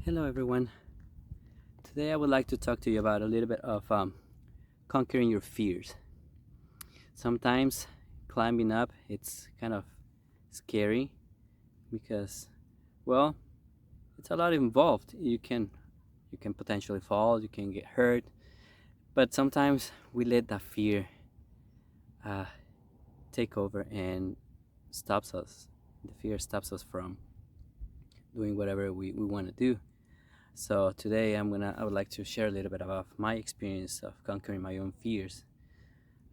Hello everyone. Today I would like to talk to you about a little bit of conquering your fears. Sometimes climbing up it's kind of scary because well, it's a lot involved. You can potentially fall, you can get hurt, but sometimes we let that fear uh, take over and stops us. The fear stops us from doing whatever we want to do. So today I would like to share a little bit about my experience of conquering my own fears.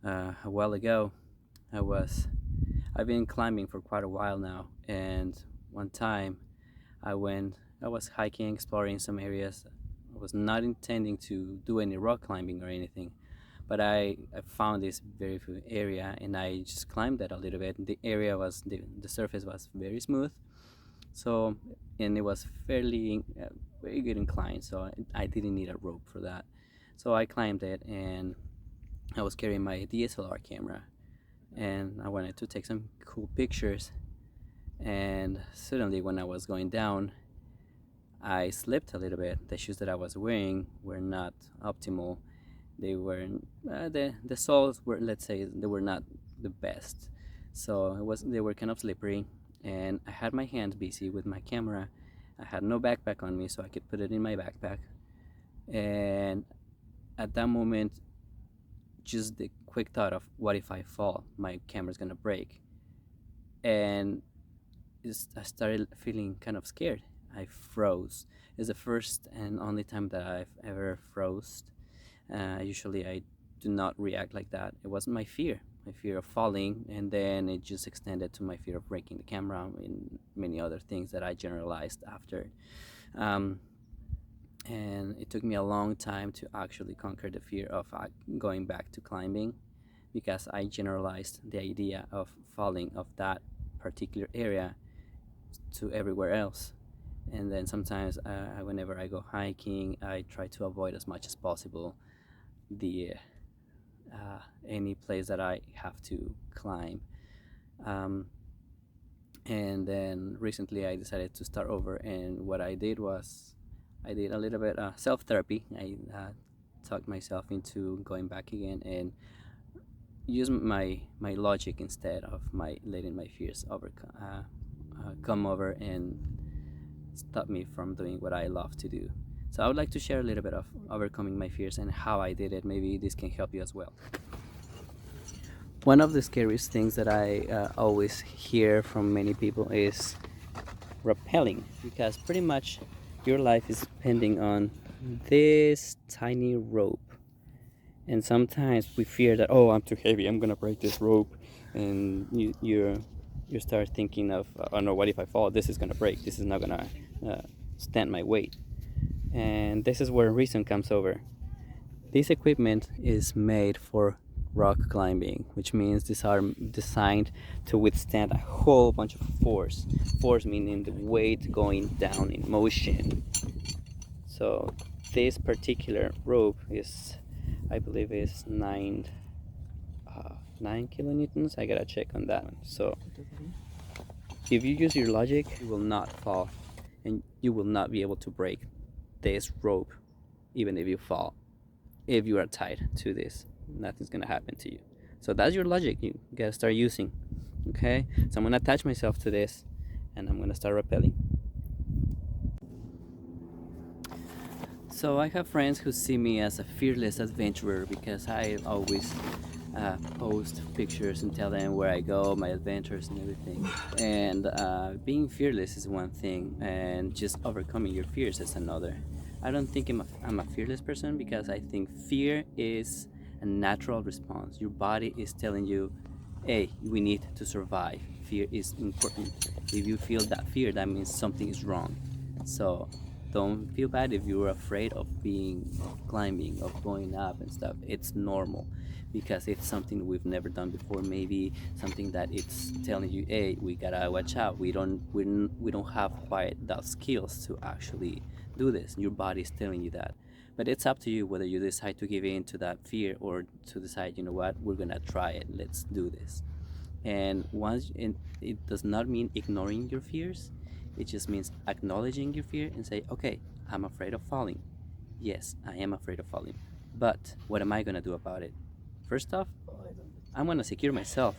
A while ago, I was I've been climbing for quite a while now, and one time I went I was hiking, exploring some areas. I was not intending to do any rock climbing or anything, but I found this very good area and I just climbed that a little bit. The surface was very smooth, so and it was fairly very good incline, so I didn't need a rope for that. So I climbed it and I was carrying my DSLR camera and I wanted to take some cool pictures. And suddenly, when I was going down, I slipped a little bit. The shoes that I was wearing were not optimal. They weren't the soles were, let's say, they were not the best. So they were kind of slippery, and I had my hands busy with my camera. I had no backpack on me, so I could put it in my backpack. And at that moment, just the quick thought of what if I fall, my camera's gonna break, and I started feeling kind of scared. I froze. It's the first and only time that I've ever froze. Usually I do not react like that. It wasn't my fear of falling, and then it just extended to my fear of breaking the camera and many other things that I generalized after. Um, and it took me a long time to actually conquer the fear of going back to climbing, because I generalized the idea of falling of that particular area to everywhere else. And then sometimes, whenever I go hiking, I try to avoid as much as possible the any place that I have to climb. Um, and then recently, I decided to start over, and what I did was I did a little bit self therapy. I talked myself into going back again and use my logic instead of my letting my fears come over and stop me from doing what I love to do. So I would like to share a little bit of overcoming my fears and how I did it. Maybe this can help you as well. One of the scariest things that I always hear from many people is rappelling, because pretty much your life is depending on this tiny rope. And sometimes we fear that, oh, I'm too heavy, I'm gonna break this rope, and you start thinking of, oh no, what if I fall? This is gonna break. This is not gonna stand my weight. And this is where reason comes over. This equipment is made for rock climbing, which means these are designed to withstand a whole bunch of force. Force meaning the weight going down in motion. So this particular rope is, I believe, is 9 kilonewtons. I gotta check on that one. So if you use your logic, you will not fall, and you will not be able to break this rope, even if you fall. If you are tied to this, nothing's gonna happen to you. So that's your logic. You gotta start using. Okay. So I'm gonna attach myself to this, and I'm gonna start rappelling. So I have friends who see me as a fearless adventurer because I always post pictures and tell them where I go, my adventures and everything. And being fearless is one thing, and just overcoming your fears is another. I don't think I'm a fearless person, because I think fear is a natural response. Your body is telling you, hey, we need to survive. Fear is important. If you feel that fear, that means something is wrong. So don't feel bad if you're afraid of climbing, of going up and stuff. It's normal, because it's something we've never done before. Maybe something that it's telling you, hey, we gotta watch out. We don't have quite the skills to actually do this. Your body's telling you that. But it's up to you whether you decide to give in to that fear, or to decide, you know what, we're gonna try it. Let's do this. And it does not mean ignoring your fears. It just means acknowledging your fear and say, okay, I'm afraid of falling. Yes, I am afraid of falling. But what am I going to do about it? First off, I'm going to secure myself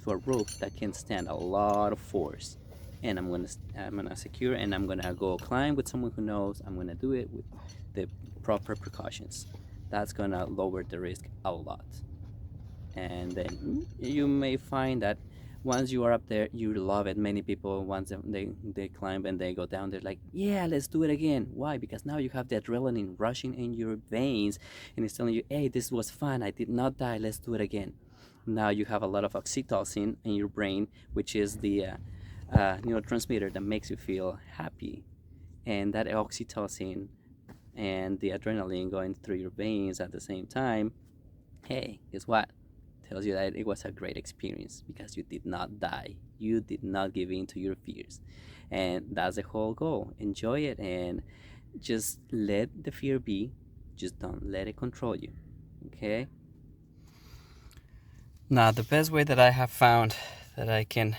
to a rope that can stand a lot of force. And I'm gonna secure, and I'm gonna go climb with someone who knows. I'm gonna do it with the proper precautions. That's gonna lower the risk a lot. And then you may find that once you are up there, you love it. Many people, once they climb and they go down, they're like, yeah, let's do it again. Why? Because now you have the adrenaline rushing in your veins, and it's telling you, hey, this was fun, I did not die, let's do it again. Now you have a lot of oxytocin in your brain, which is the neurotransmitter that makes you feel happy. And that oxytocin and the adrenaline going through your veins at the same time, hey, guess what? Tells you that it was a great experience because you did not die. You did not give in to your fears. And that's the whole goal. Enjoy it and just let the fear be. Just don't let it control you. Okay? Now, the best way that I have found that I can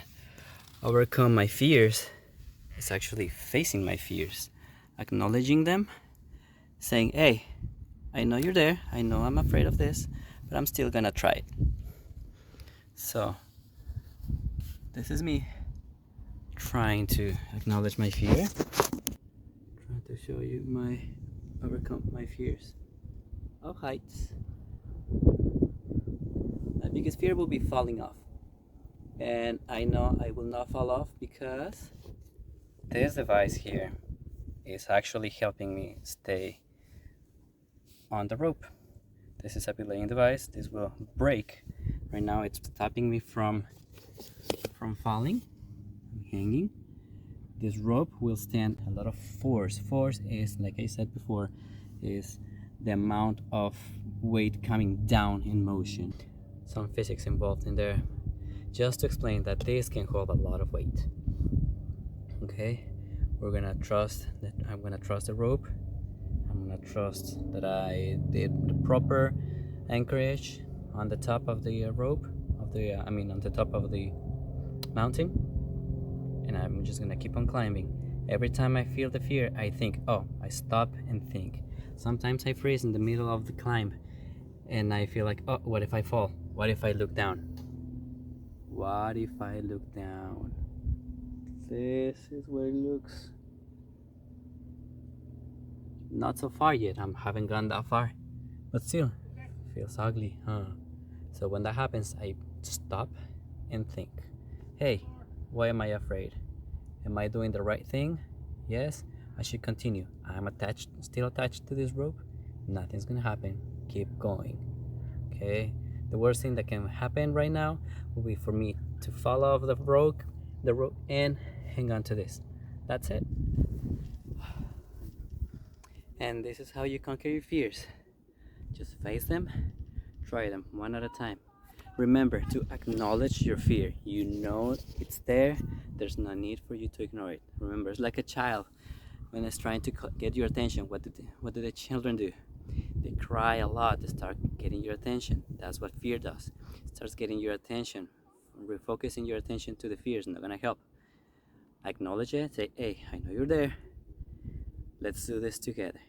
overcome my fears is actually facing my fears, acknowledging them, saying, hey, I know you're there. I know I'm afraid of this, but I'm still gonna try it. So this is me trying to acknowledge my fear, trying to show you my overcome my fears of heights. My biggest fear will be falling off, and I know I will not fall off because this device here is actually helping me stay on the rope. This is a belaying device. This will break. Right now it's stopping me from falling. I'm hanging. This rope will stand a lot of force. Force is, like I said before, is the amount of weight coming down in motion. Some physics involved in there. Just to explain that this can hold a lot of weight. Okay, we're gonna trust that I'm gonna trust the rope. I'm gonna trust that I did the proper anchorage on the top of the rope on the top of the mountain, and I'm just gonna keep on climbing. Every time I feel the fear, I think, oh, I stop and think. Sometimes I freeze in the middle of the climb and I feel like, oh, what if I fall? What if I look down? What if I look down? This is where it looks. Not so far yet. I haven't gone that far, but still feels ugly, huh? So when that happens, I stop and think, hey, why am I afraid? Am I doing the right thing? Yes, I should continue. I'm still attached to this rope. Nothing's gonna happen. Keep going. Okay, the worst thing that can happen right now will be for me to fall off the rope and hang on to this. That's it. And this is how you conquer your fears. Just face them, try them one at a time. Remember to acknowledge your fear. You know it's there. There's no need for you to ignore it. Remember, it's like a child when it's trying to get your attention. What do the children do? They cry a lot to start getting your attention. That's what fear does. It starts getting your attention. Refocusing your attention to the fear is not gonna help. Acknowledge it. Say, hey, I know you're there. Let's do this together.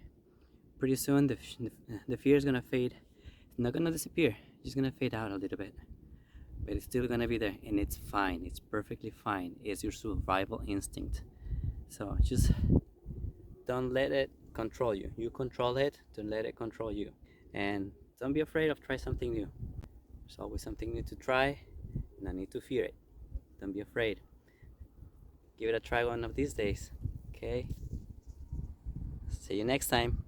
Pretty soon the fear is gonna fade. It's not gonna disappear. It's just gonna fade out a little bit. But it's still gonna be there, and it's fine. It's perfectly fine. It's your survival instinct. So just don't let it control you. You control it. Don't let it control you. And don't be afraid of trying something new. There's always something new to try, no need to fear it. Don't be afraid. Give it a try one of these days. Okay? See you next time.